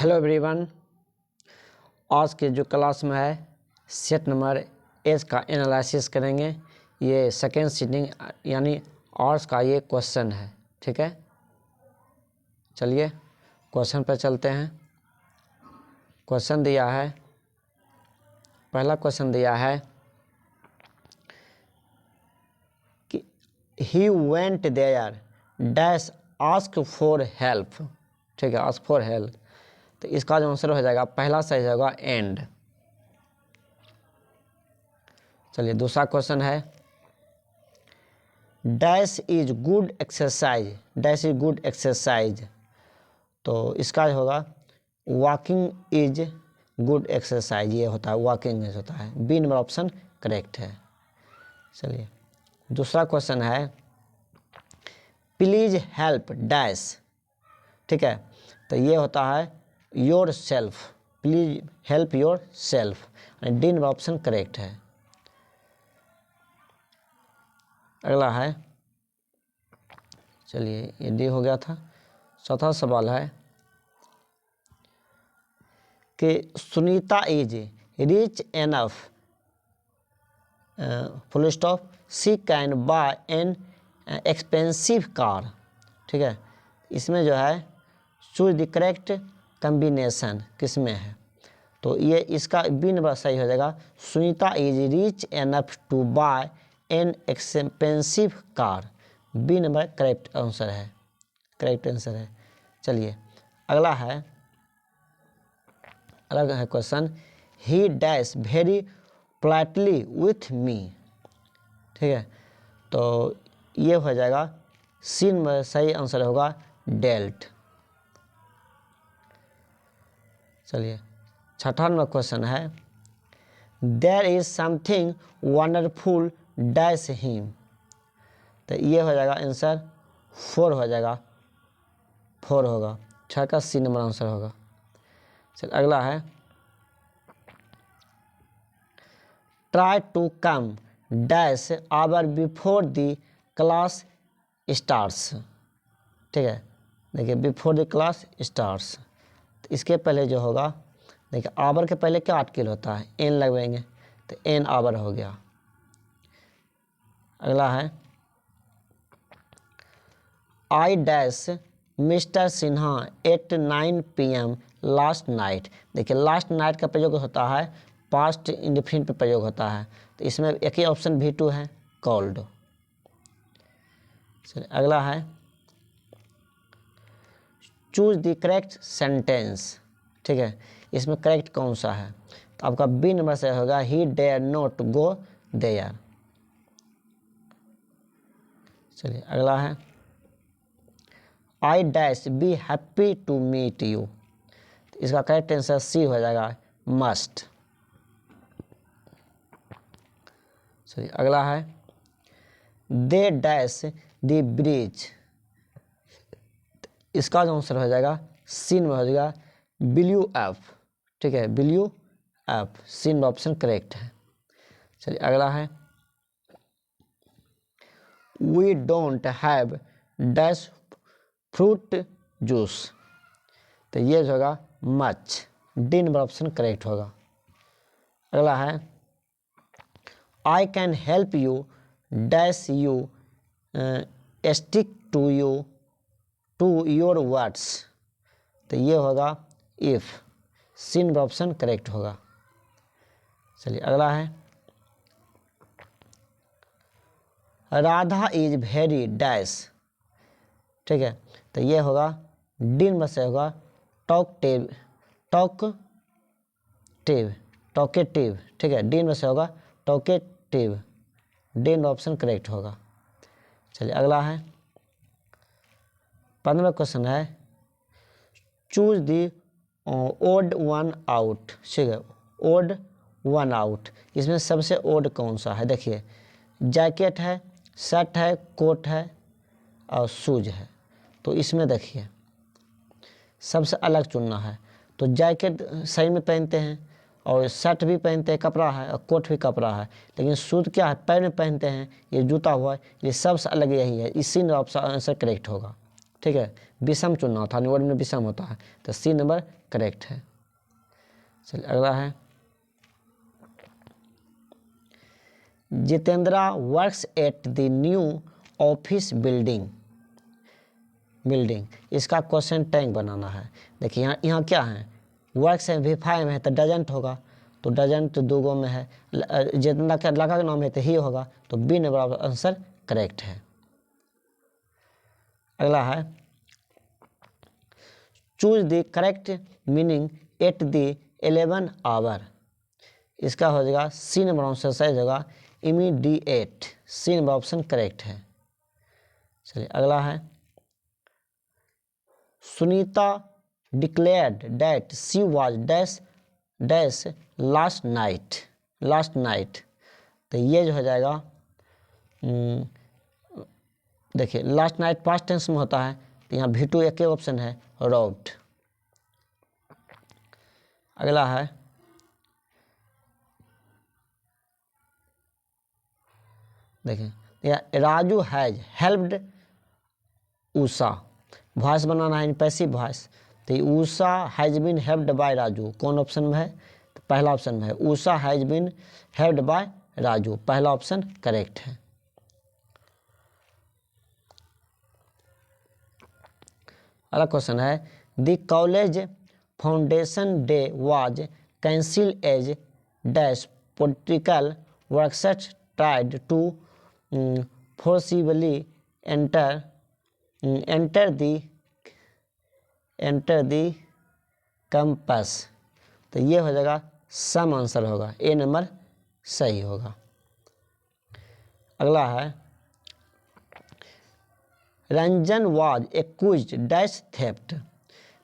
Hello everyone, आज के जो क्लास में है सेट नंबर एज का एनालिसिस करेंगे। ये सेकेंड सीटिंग यानी आर्ट्स का ये क्वेश्चन है। ठीक है, चलिए क्वेश्चन पर चलते हैं। क्वेश्चन दिया है, पहला क्वेश्चन दिया है कि he went there dash ask for help. ठीक है, आस्क फॉर हेल्प, तो इसका जो आंसर हो जाएगा पहला सही होगा एंड। चलिए दूसरा क्वेश्चन है dash is good exercise. Dash is good exercise, तो इसका जो होगा वॉकिंग इज गुड एक्सरसाइज। ये होता है वॉकिंग इज होता है। बी नंबर ऑप्शन करेक्ट है। चलिए दूसरा क्वेश्चन है प्लीज हेल्प डैश। ठीक है, तो ये होता है your self. Please help your self, D number option correct है। अगला है, चलिए ये डी हो गया था। चौथा सवाल है कि Sunita is rich enough full stop she can buy an expensive car. ठीक है, इसमें जो है चूज द करेक्ट कम्बिनेशन किस में है, तो ये इसका बी नंबर सही हो जाएगा। Sunita is rich enough to buy an expensive car. B number correct answer है, करेक्ट आंसर है। चलिए अगला है question he dash very politely with me. ठीक है, तो ये हो जाएगा सी नंबर सही आंसर होगा डेल्ट। चलिए छठा नंबर क्वेश्चन है there is something wonderful dash him, तो ये हो जाएगा आंसर 4 हो जाएगा, 4 होगा। 6 का सी नंबर आंसर होगा। चलिए अगला है try to come dash hour before the class starts. ठीक है, देखिए बिफोर द क्लास स्टार्ट्स, तो इसके पहले जो होगा देखिए आवर के पहले क्या आर्टिकल होता है, एन लगवाएंगे, तो एन आवर हो गया। अगला है I dash mister Sinha at 9 PM last night. देखिए लास्ट नाइट का प्रयोग होता है पास्ट इंडेफिनिट पे प्रयोग होता है, तो इसमें एक ही ऑप्शन V2 है कॉल्ड। चलिए अगला है चूज द करेक्ट सेंटेंस। ठीक है, इसमें करेक्ट कौन सा है, तो आपका बी नंबर से होगा he dare not go there. चलिए अगला है I dash be happy to meet you, तो इसका करेक्ट आंसर सी हो जाएगा मस्ट। चलिए अगला है दे डैश द ब्रिज, इसका जो आंसर हो जाएगा सी में हो जाएगा बिल्यू एफ। ठीक है, बिल्यू एफ, सी में ऑप्शन करेक्ट है। चलिए अगला है we don't have dash fruit juice, तो ये जो होगा much, D number option correct होगा। अगला है I can help you dash you stick to you to your words, तो ये होगा if, C number option correct होगा। चलिए अगला है राधा इज वेरी डैश। ठीक है, तो ये होगा डी नंबर से होगा टॉकटिव, टॉकेटिव। ठीक है, डी नंबर से होगा talkative, D number option correct होगा। चलिए अगला है 15वां क्वेश्चन है choose the odd one out. ठीक है, ओड वन आउट, इसमें सबसे ओड कौन सा है, देखिए जैकेट है, शर्ट है, कोट है और शूज है, तो इसमें देखिए सबसे अलग चुनना है। तो जैकेट सही में पहनते हैं और शर्ट भी पहनते हैं, कपड़ा है, और कोट भी कपड़ा है, लेकिन शूज क्या है, पैर में पहनते हैं, ये जूता हुआ है, ये सबसे अलग यही है, इसी में ऑप्शन आंसर करेक्ट होगा। ठीक है, विषम चुनना था, वर्ड में विषम होता है, तो सी नंबर करेक्ट है। चलिए अगला है Jeetendra works at the new office building. इसका क्वेश्चन टैग बनाना है। देखिए यहाँ क्या है, वर्क्स है V5 में है तो डजंट होगा, तो डजंट दो गो में है, जितेंद्रा का लड़का का नाम है तो ही होगा, तो बी नंबर आंसर करेक्ट है। अगला है choose the correct meaning at the 11 hour. इसका हो जाएगा सी नंबर ऑप्शन सही होगा immediate. C number option correct है। चलिए अगला है Sunita declared that she was dash dash last night. तो ये जो हो जाएगा देखिए लास्ट नाइट पास्ट टेंस में होता है, तो यहाँ V2 एक ही ऑप्शन है रॉब्ड। अगला है देखिए Raju has helped Usha. Voice बनाना है पैसिव वॉइस, तो Usha has been helped by Raju कौन ऑप्शन में है, तो पहला ऑप्शन में है Usha has been helped by Raju, पहला ऑप्शन करेक्ट है। अगला क्वेश्चन है the college foundation day was cancel as dash political workers tried to forcibly enter the campus. तो ये हो जाएगा सम आंसर होगा, ए नंबर सही होगा। अगला है Ranjan was accused dash theft.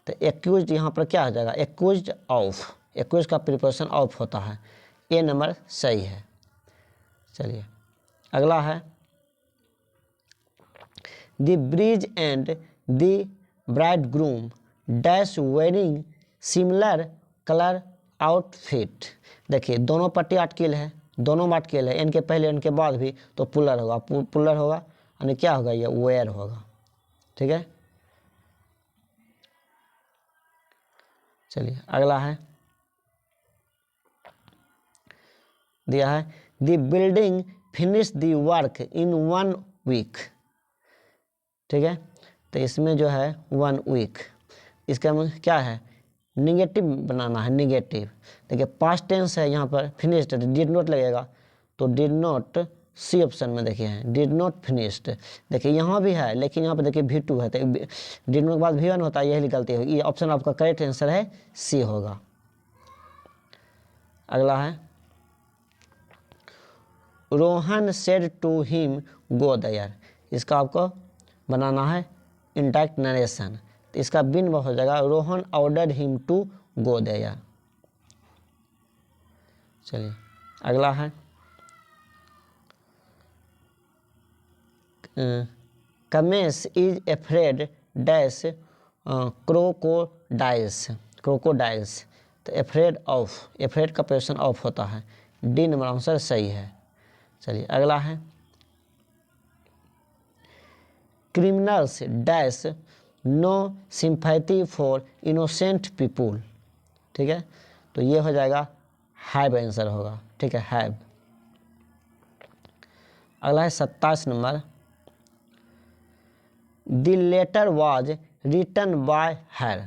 तो एक्यूज्ड यहाँ पर क्या हो जाएगा एक्यूज्ड ऑफ, एक्यूज्ड का प्रिपोजिशन ऑफ होता है, ए नंबर सही है। चलिए अगला है the bridge and the bridegroom dash wearing similar colour outfit. देखिए दोनों पट्टी आर्टिकल है, दोनों आर्टिकल है, इनके पहले इनके बाद भी, तो पुलर होगा, पुलर होगा यानी क्या होगा ये वेयर होगा। ठीक है चलिए अगला है दिया है the building finish the work in 1 week. ठीक है तो इसमें जो है 1 वीक, इसका क्या है निगेटिव बनाना है, निगेटिव। देखिए पास्ट टेंस है यहाँ पर फिनिश्ड, डिड नॉट लगेगा, तो डिड नॉट सी ऑप्शन में देखिए है डिड नॉट फिनिश्ड। देखिए यहाँ भी है लेकिन यहाँ पर देखिए V2 है, तो डिड नॉट के बाद V1 होता है, यही गलती होगी, ये ऑप्शन आपका करेक्ट आंसर है सी होगा। अगला है Rohan said to him go there. इसका आपको बनाना है इंडायरेक्ट नरेशन, तो इसका बिन हो जाएगा Rohan ordered him to go there. चलिए अगला है Kamesh is afraid dash crocodiles. तो एफ्रेड ऑफ, एफ्रेड का प्रेशन ऑफ होता है, डी नंबर आंसर सही है। चलिए अगला है criminals dash no sympathy for innocent people. ठीक है तो ये हो जाएगा हैव आंसर होगा। ठीक है हैव। अगला है 27 number the letter was written by her.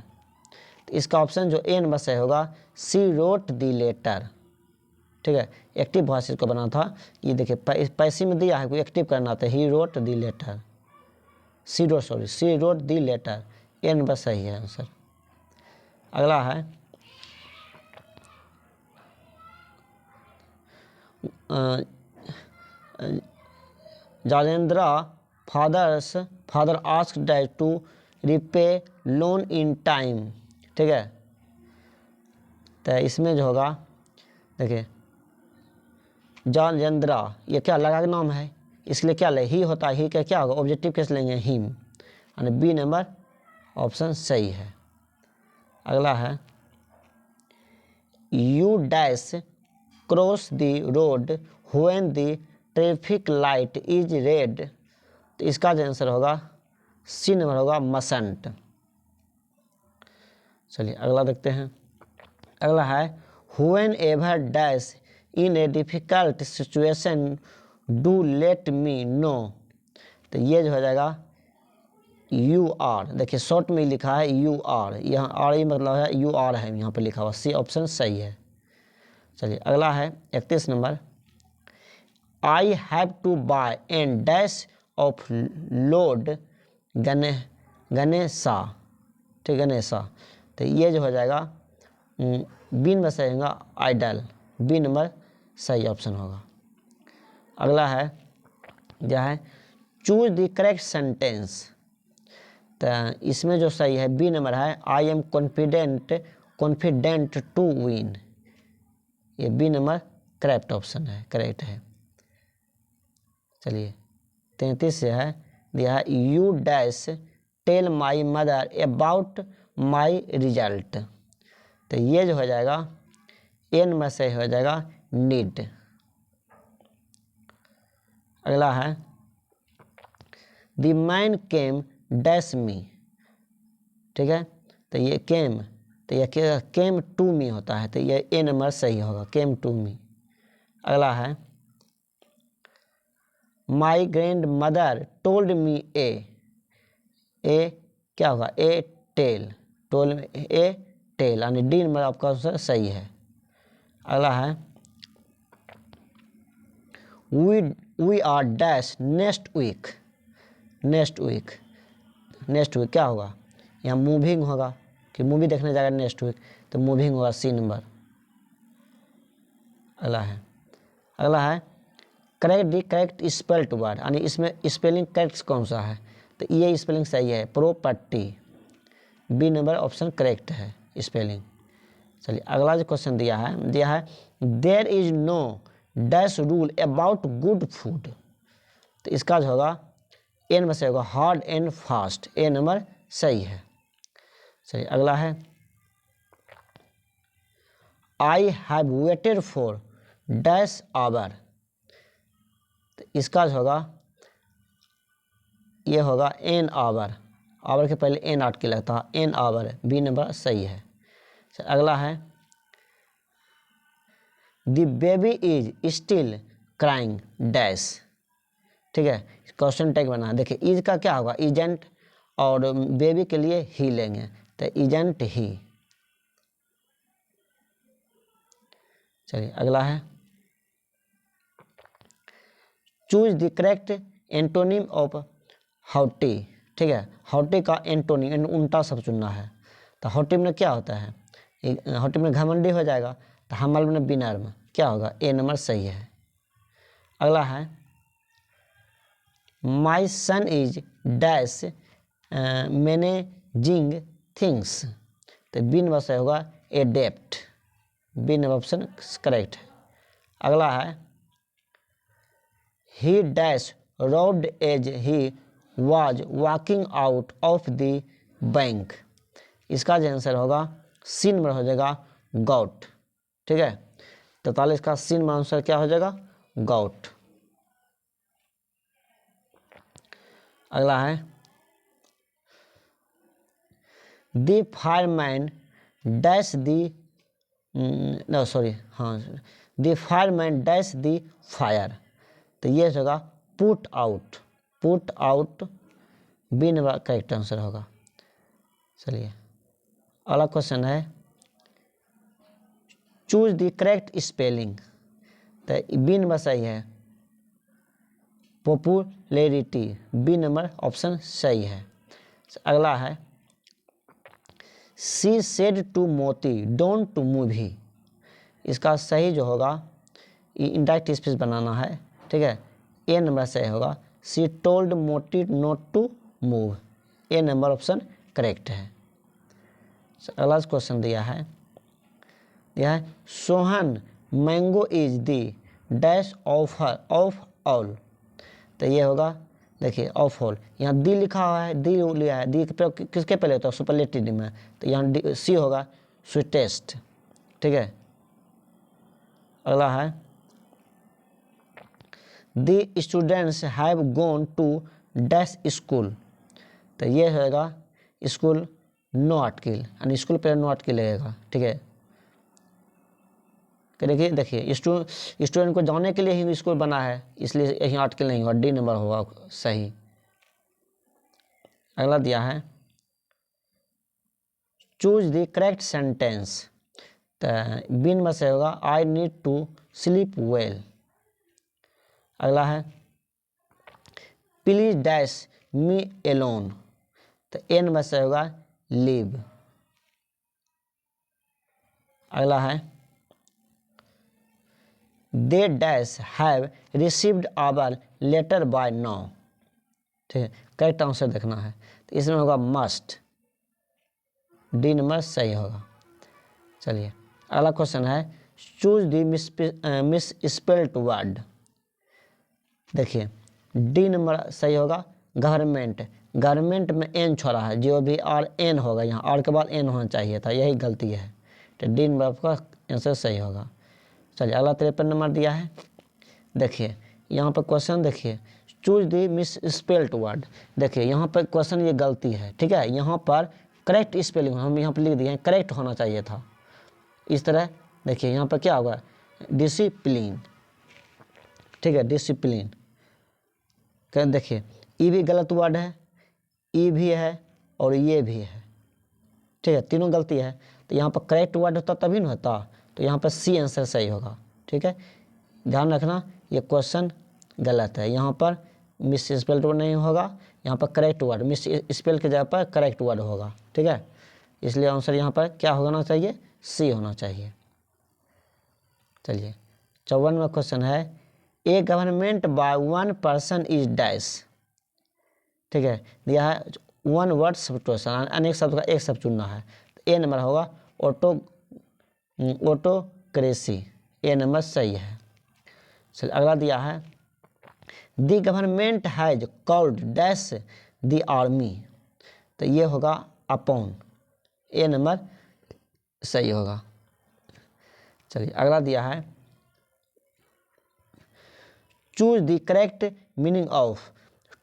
तो इसका ऑप्शन जो ए नंबर से होगा सी रोट द लेटर। ठीक है एक्टिव वॉइस को बना था, ये देखिए पैसिव में दिया है, कोई एक्टिव करना था, he wrote the letter, she wrote the letter, a number सही है आंसर। अगला है Jajendra father asked dad to repay loan in time. ठीक है तो इसमें जो होगा देखिए जाजेंद्रा ये क्या लगा के नाम है, इसलिए क्या ले ही होता है, ही का क्या होगा ऑब्जेक्टिव कैसे लेंगे हिम, यानी बी नंबर ऑप्शन सही है। अगला है you dash cross the road when the traffic light is red. तो इसका जो आंसर होगा सी नंबर होगा मसंट। चलिए अगला देखते हैं। अगला है when ever dash in A difficult situation do let me know. तो ये जो हो जाएगा यू आर। देखिए शॉर्ट में लिखा है यू आर, यहाँ आर ही मतलब है यू आर है यहाँ पे लिखा हुआ, सी ऑप्शन सही है। चलिए अगला है 31 number. I have to buy and dash of lord Ganesha. ठीक, गणेशा। तो ये जो हो जाएगा बीन में सही होगा आइडल, बी नंबर सही ऑप्शन होगा। अगला है क्या है चूज द करेक्ट सेंटेंस। तो इसमें जो सही है बी नंबर है I am confident to win. ये बी नंबर करेक्ट ऑप्शन है, करेक्ट है। चलिए 33 से है दिया है you dash tell my mother about my result. तो ये जो हो जाएगा एन में से हो जाएगा नीड। अगला है द मैन केम डैश मी। ठीक है, तो ये केम, तो ये केम टू मी होता है, तो ये ए नंबर सही होगा, केम टू मी। अगला है my grandmother told me a क्या होगा a tale, told a tale, यानी डी नंबर आपका आंसर सही है। अगला है we are dash next week. Next week क्या होगा, यहाँ मूविंग होगा कि मूवी देखने जाएगा नेक्स्ट वीक, तो मूविंग होगा सी नंबर। अगला है करेक्ट स्पेल्ड वर्ड, यानी इसमें स्पेलिंग करेक्ट कौन सा है, तो ये स्पेलिंग सही है property, B number option correct है स्पेलिंग। चलिए अगला जो क्वेश्चन दिया है there is no dash rule about good food. तो इसका जो होगा एन में से होगा hard and fast, A number सही है। चलिए अगला है I have waited for dash hour. तो इसका जो होगा ये होगा एन आवर, आवर के पहले एन आट के लगता है, एन आवर, बी नंबर सही है। अगला है the baby is still crying dash. ठीक है, क्वेश्चन टैग बना, देखिए इज का क्या होगा इजेंट, और बेबी के लिए ही लेंगे, तो इजेंट ही। चलिए अगला है choose the correct antonym of haughty. ठीक है, हाउटी का एंटोनिम उल्टा सब चुनना है। तो हाउटी में क्या होता है, हाउटी में घमंडी हो जाएगा, तो हमल में बिनर्म क्या होगा, ए नंबर सही है। अगला है my son is dash managing things. तो बी नंबर सही होगा adept, B number option correct है। अगला है he dash rode as he was walking out of the bank. इसका जो आंसर होगा सी नंबर हो जाएगा गॉट। ठीक है, 43 का सी नंबर आंसर क्या हो जाएगा गॉट। अगला है the fireman dash the no sorry हाँ the fireman dash the fire. तो ये होगा put out, B number correct answer होगा। चलिए अगला क्वेश्चन है चूज द करेक्ट स्पेलिंग। तो बी नंबर सही है पॉपुलैरिटी, बी नंबर ऑप्शन सही है। अगला है सी सेड टू मोती डोंट टू मूवी। इसका सही जो होगा इंडायरेक्ट स्पीच बनाना है। ठीक है, ए नंबर सही होगा she told Moti not to move, A number option correct है। अगला क्वेश्चन दिया है Sohan mango is the dash of all. तो ये होगा देखिए ऑफ ऑल, यहाँ दी लिखा हुआ है, दी लिया है, दी किसके पहले होता है सुपरलेटिव में, तो यहाँ सी होगा स्वीटेस्ट। ठीक है, अगला है the students have gone to dash school. तो ये होगा स्कूल नॉट किल, यानी स्कूल पहले नॉट किल लगेगा, ठीक है। देखिए स्टूडेंट को जाने के लिए ही स्कूल बना है, इसलिए यही आर्टिकल नहीं होगा, डी नंबर होगा सही। अगला दिया है चूज द करेक्ट सेंटेंस, तो बी नंबर से होगा I need to sleep well. अगला है प्लीज डैश मी एलोन, तो ए नंबर से होगा लीव। अगला है they dash have received our letter by now, ठीक है, करेक्ट आंसर देखना है, तो इसमें होगा मस्ट, डी नंबर सही होगा। चलिए अगला क्वेश्चन है choose the miss spelled word, देखिए डी नंबर सही होगा गवर्नमेंट, गवर्नमेंट में एन छोड़ा है, जो भी आर एन होगा, यहाँ आर के बाद एन होना चाहिए था, यही गलती है, तो डी नंबर आपका आंसर सही होगा। चलिए अगला 53 नंबर दिया है, देखिए यहाँ पर क्वेश्चन देखिए choose the miss spelled word, देखिए यहाँ पर क्वेश्चन ये गलती है, ठीक है, यहाँ पर करेक्ट स्पेलिंग हम यहाँ पर लिख दिए हैं, करेक्ट होना चाहिए था इस तरह। देखिए यहाँ पर क्या होगा डिसिप्लिन, ठीक है, डिसिप्लिन। देखिए ई भी गलत वर्ड है, ई भी है और ये भी है, ठीक है, तीनों गलती है, तो यहाँ पर करेक्ट वर्ड होता तभी ना होता, तो यहाँ पर सी आंसर सही होगा, ठीक है। ध्यान रखना ये क्वेश्चन गलत है, यहाँ पर मिस स्पेल्ड वर्ड नहीं होगा, यहाँ पर करेक्ट वर्ड, मिस स्पेल के जगह पर करेक्ट वर्ड होगा, ठीक है, इसलिए आंसर यहाँ पर क्या होना चाहिए, सी होना चाहिए। चलिए 54वां क्वेश्चन है a government by one person is dash, ठीक है, दिया है वन वर्ड सब्स्टिट्यूशन, अनेक शब्द का एक शब्द चुनना है, तो ए नंबर होगा ऑटोक्रेसी, ए नंबर सही है। चलिए अगला दिया है the government has called dash the army, तो ये होगा अपॉन, ए नंबर सही होगा। चलिए अगला दिया है choose the correct meaning of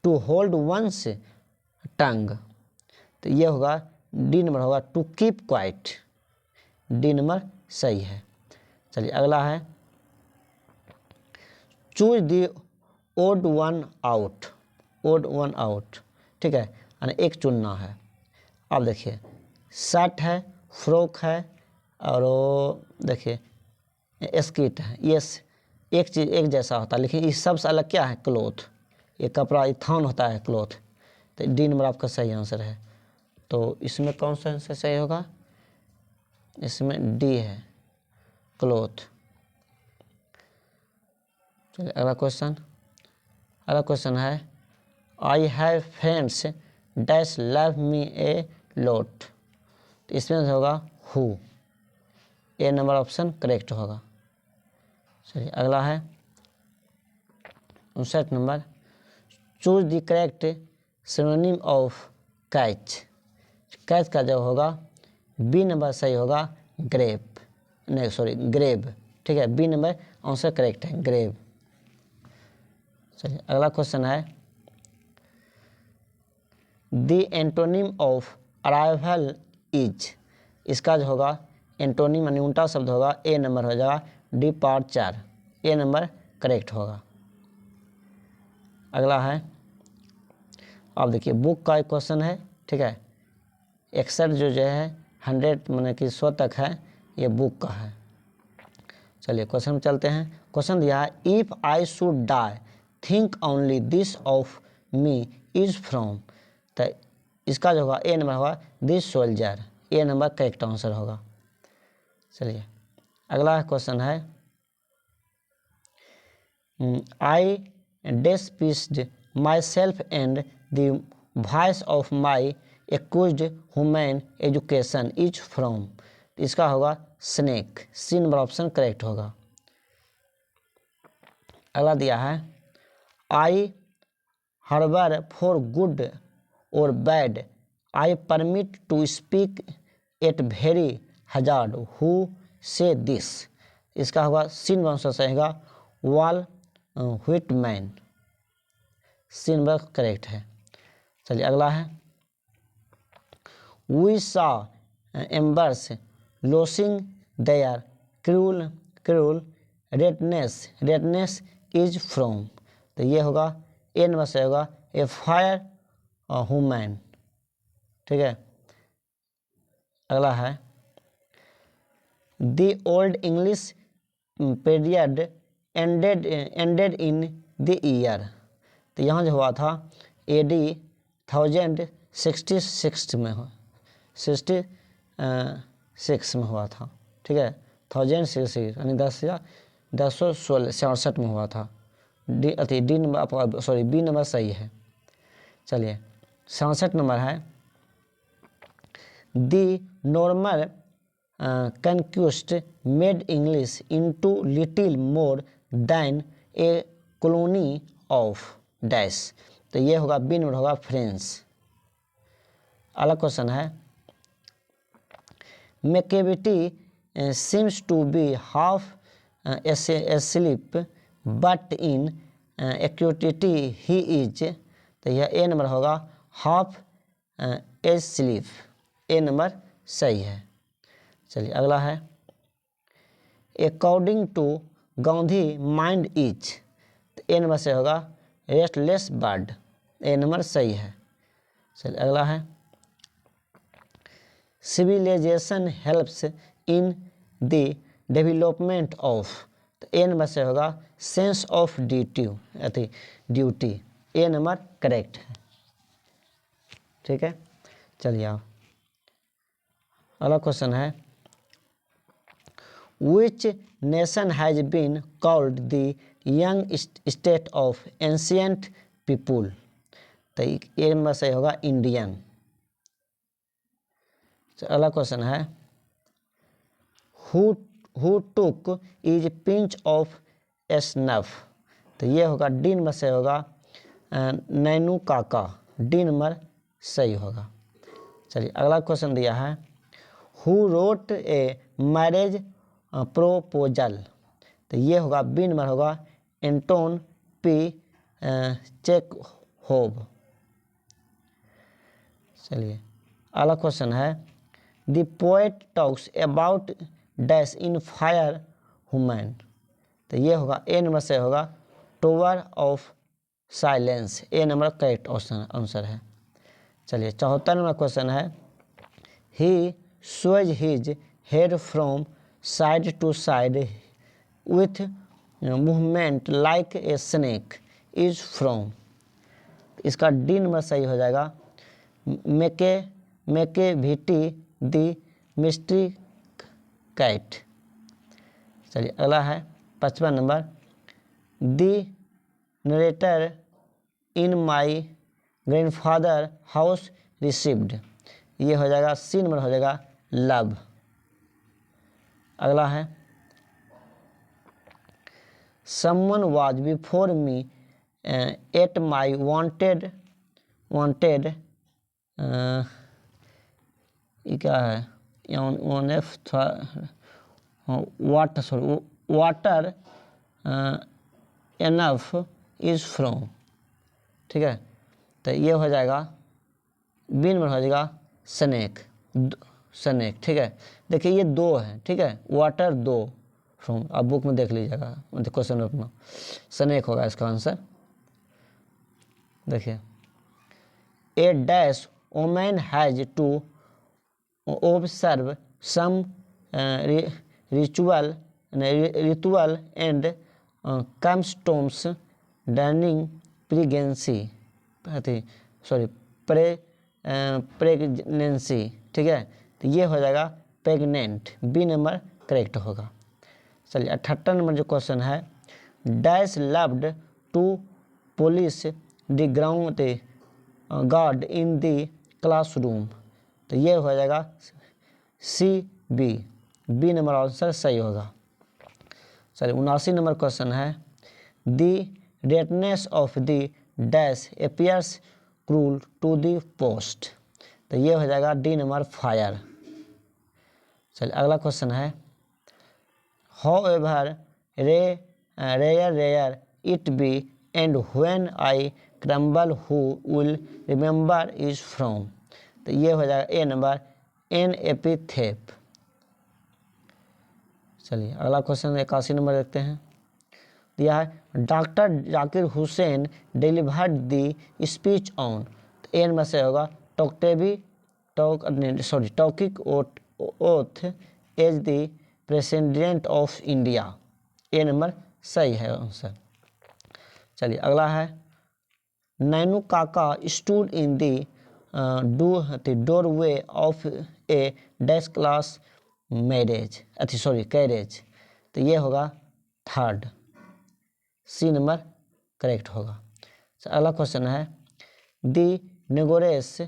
to hold one's tongue, तो ये होगा डी नंबर होगा to keep quiet, D number सही है। चलिए अगला है choose the odd one out, odd one out, ठीक है, यानी एक चुनना है। अब देखिए शर्ट है, फ्रॉक है और देखिए स्किट है, ये एक चीज़ एक जैसा होता है, लेकिन इस सबसे अलग क्या है क्लोथ, ये कपड़ा ये थान होता है क्लोथ, तो डी नंबर आपका सही आंसर है। तो इसमें कौन सा आंसर सही होगा, इसमें डी है क्लोथ। चलिए अगला क्वेश्चन है I have friends dash love me a lot, तो इसमें होगा who, A number option correct होगा। चलिए अगला है 59 number choose the correct synonym of catch, catch का जो होगा बी नंबर सही होगा ग्रेप, नहीं सॉरी ग्रेब, ठीक है, बी नंबर आंसर करेक्ट है ग्रेब। चलिए अगला क्वेश्चन है the antonym of arrival is, इसका जो होगा एंटोनिम यानी उल्टा शब्द होगा, ए नंबर हो जाएगा डिपार्चर, ए नंबर करेक्ट होगा। अगला है अब देखिए बुक का एक क्वेश्चन है, ठीक है, 61 जो है 100 माने कि 100 तक है, ये बुक का है। चलिए क्वेश्चन में चलते हैं। क्वेश्चन दिया है if I should die think only this of me is from, तो इसका जो होगा ए नंबर होगा this soldier, A number correct answer होगा। चलिए अगला क्वेश्चन है I despised myself and the voice of my accused human education is from, इसका होगा snake, C number option correct होगा। अगला दिया है आई हर्बर फॉर गुड और bad I permit to speak at very hazard who say this, इसका होगा C number option सही होगा Walt Whitman, C number correct है। चलिए अगला है we saw embers losing their cruel redness is from. तो ये होगा ए नंबर से होगा ए फायर हुमैन। ठीक है, अगला है the old English period ended in the year. तो यहाँ जो हुआ था AD 1066 में 66 में हुआ था। ठीक है, 1066 यानी 1067 में हुआ था। D number sorry B number सही है। चलिए 67 नंबर है the Norman conquest made English into little more than a colony of dash. तो ये होगा बी नंबर होगा फ्रेंच। अगला क्वेश्चन है Macavity seems to be half asleep but in acuity he is. तो यह ए नंबर होगा हाफ एस्लीप। ए नंबर सही है। चलिए अगला है according to Gandhi mind is. तो ए नंबर से होगा रेस्टलेस बर्ड। ए नंबर सही है। चलिए अगला है civilization helps in the development of. तो ए नंबर से होगा sense of duty. A number correct है। ठीक है, चलिए आओ अगला क्वेश्चन है which nation has been called the young state of ancient people. तो ए नंबर से होगा इंडियन। अगला क्वेश्चन है who took is pinch of snuff. तो ये होगा डी नंबर से होगा नैनू काका। डी नंबर सही होगा। चलिए अगला क्वेश्चन दिया है who wrote a marriage proposal. तो ये होगा बी नंबर होगा एंटोन पी चेखोव। चलिए अगला क्वेश्चन है the poet talks about dash in fire human. तो ये होगा ए नंबर से होगा tower of silence. A number correct answer है। चलिए 74 नंबर क्वेश्चन है he sways his head from side to side with movement like a snake is from. इसका D number सही हो जाएगा मैकेविटी द मिस्ट्री कैट। चलिए अगला है 55 number the narrator in my grandfather house received. ये हो जाएगा सी नंबर हो जाएगा लव। अगला है someone was before me at my wanted ये क्या है वाटर एनफ इज फ्रॉम। ठीक है, तो ये हो जाएगा बी नंबर हो जाएगा स्नेक। ठीक है, देखिए ये दो है। ठीक है, वाटर दो फ्रॉम आप बुक में देख लीजिएगा क्वेश्चन अपना स्नेक होगा इसका आंसर। देखिए a dash women has to observe some ritual and customs during pregnancy. ठीक है, तो ये हो जाएगा प्रेग्नेंट। बी नंबर करेक्ट होगा। चलिए 78 नंबर जो क्वेश्चन है dash loved to police the ground guard in the classroom. तो ये हो जाएगा सी बी नंबर आंसर सही होगा। चलिए 79 नंबर क्वेश्चन है the redness of the dash appears cruel to the post. तो ये हो जाएगा डी नंबर फायर। चलिए अगला क्वेश्चन है how ever rare it be and when I crumble who will remember is from. तो ये हो जाएगा ए नंबर एन एपिथेप। चलिए अगला क्वेश्चन 81 नंबर देखते हैं। दिया है doctor Zakir Hussain delivered the speech on, तो ए नंबर से होगा taking oath as the president of India. A number सही है आंसर। चलिए अगला है Nainu Kaka stood in the doorway of a dash class carriage, तो ये होगा थर्ड, सी नंबर करेक्ट होगा। अगला क्वेश्चन है the Negroes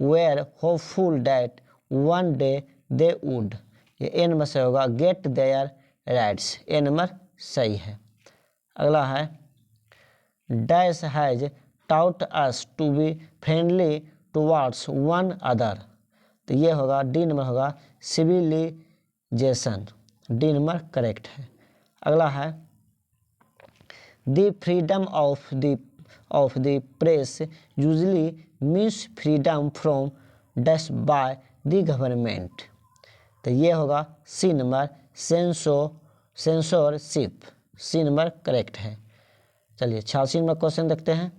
were hopeful that one day they would, ये ए नंबर से होगा get their rights. A number सही है। अगला है dash has taught us to be friendly towards one other, तो ये होगा डी नंबर होगा सिविलाइजेशन। डी नंबर करेक्ट है। अगला है the freedom of the press usually means freedom from dash by the government, तो ये होगा सी नंबर सेंसोरशिप। सी नंबर करेक्ट है। चलिए 86 नंबर क्वेश्चन देखते हैं।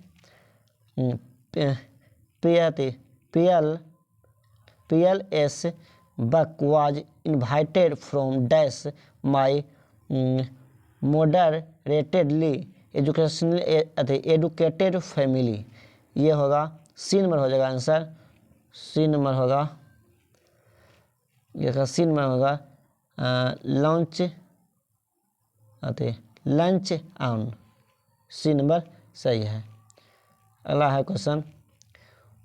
PLS Buck was invited from dash my moderately educated family, ये होगा सी नंबर हो जाएगा आंसर। सी नंबर होगा सी नंबर होगा लंच ऑन। सी नंबर सही है। अगला है question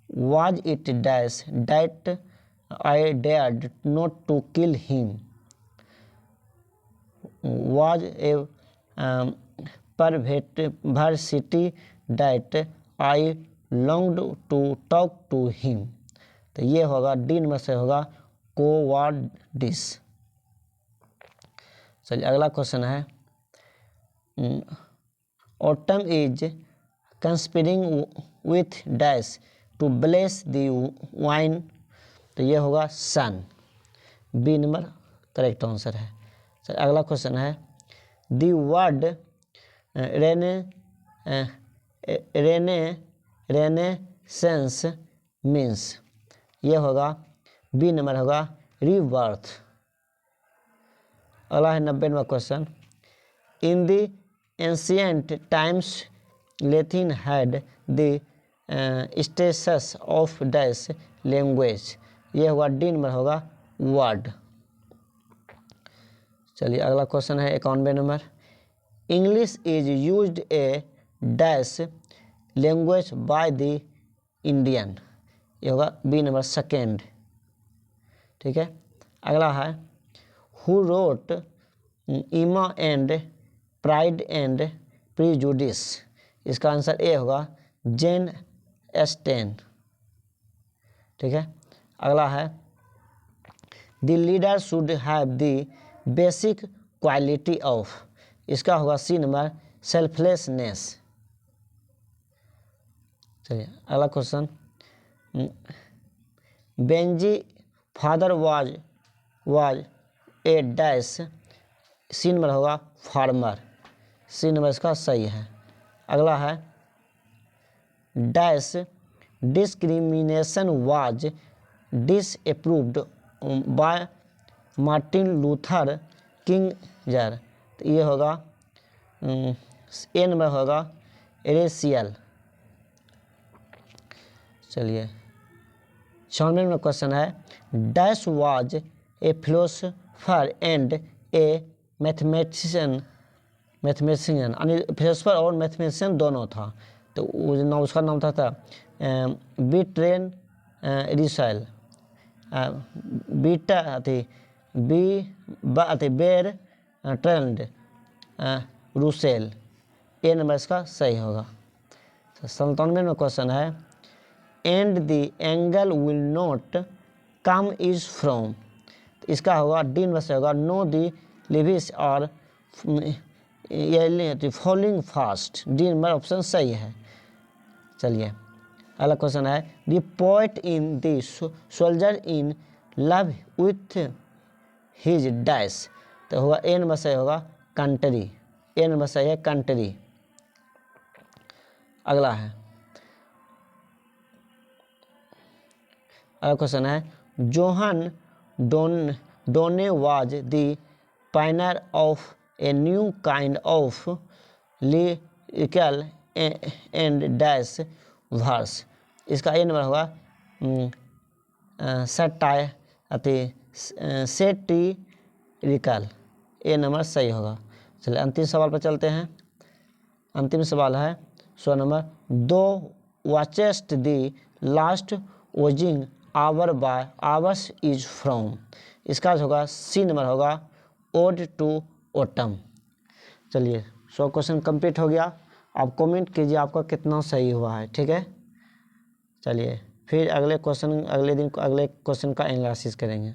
was it dash that I dared not to kill him, was a perversity that I longed to talk to him, तो ये होगा डी नंबर से होगा कोवार्डिस। चलिए अगला क्वेश्चन है autumn is conspiring with dash to bless the vine, तो ये होगा sun. B number correct answer है। सर अगला क्वेश्चन है द वर्ड रेनेसेंस मीन्स, ये होगा बी नंबर होगा रीबर्थ। अगला है 90 number question in the ancient times Latin had the status of dash language, ये होगा डी नंबर होगा वर्ड। चलिए अगला क्वेश्चन है 91 number English is used a dash language by the Indian, ये होगा बी नंबर सेकेंड। ठीक है। अगला है who wrote Emma and Pride and Prejudice, इसका आंसर ए होगा जेन एस्टेन। ठीक है। अगला है the leader should have the basic quality of, इसका होगा सी नंबर सेल्फलेसनेस। चलिए अगला question Benji father was a dash, C number होगा फार्मर। सी नंबर इसका सही है। अगला है dash discrimination was disapproved by Martin Luther King Jr, तो ये होगा ए नंबर होगा रेशियल। चलिए 96 नंबर क्वेश्चन है dash was a philosopher and A mathematician यानी फिलोसफर और मैथमेटिशियन दोनों था, तो उसका नाम था बीट्रेन रिसल बीटा बेर ट्रेंड रूसेल, ए नंबर इसका सही होगा। 97 में क्वेश्चन है and the angle will not come is from, इसका होगा डी नंबर से होगा नो द लिविस और following fast. D number option सही है। चलिए अगला क्वेश्चन है the poet in the soldier in love with his dash, तो होगा ए नंबर सही होगा कंट्री, ए नंबर सही है कंट्री। अगला है, अगला क्वेश्चन है John Donne was the pioneer of a new kind of lyrical and dash verse, इसका ए नंबर होगा सेटिरिकल, ए नंबर सही होगा। चलिए अंतिम सवाल पर चलते हैं। अंतिम सवाल है 16 number thou watchest the last watching hour by hours is from, इसका होगा सी नंबर होगा ओड टू ऑटम। चलिए 100 क्वेश्चन कंप्लीट हो गया। आप कमेंट कीजिए आपका कितना सही हुआ है, ठीक है। चलिए फिर अगले क्वेश्चन अगले दिन अगले क्वेश्चन का एनालिसिस करेंगे।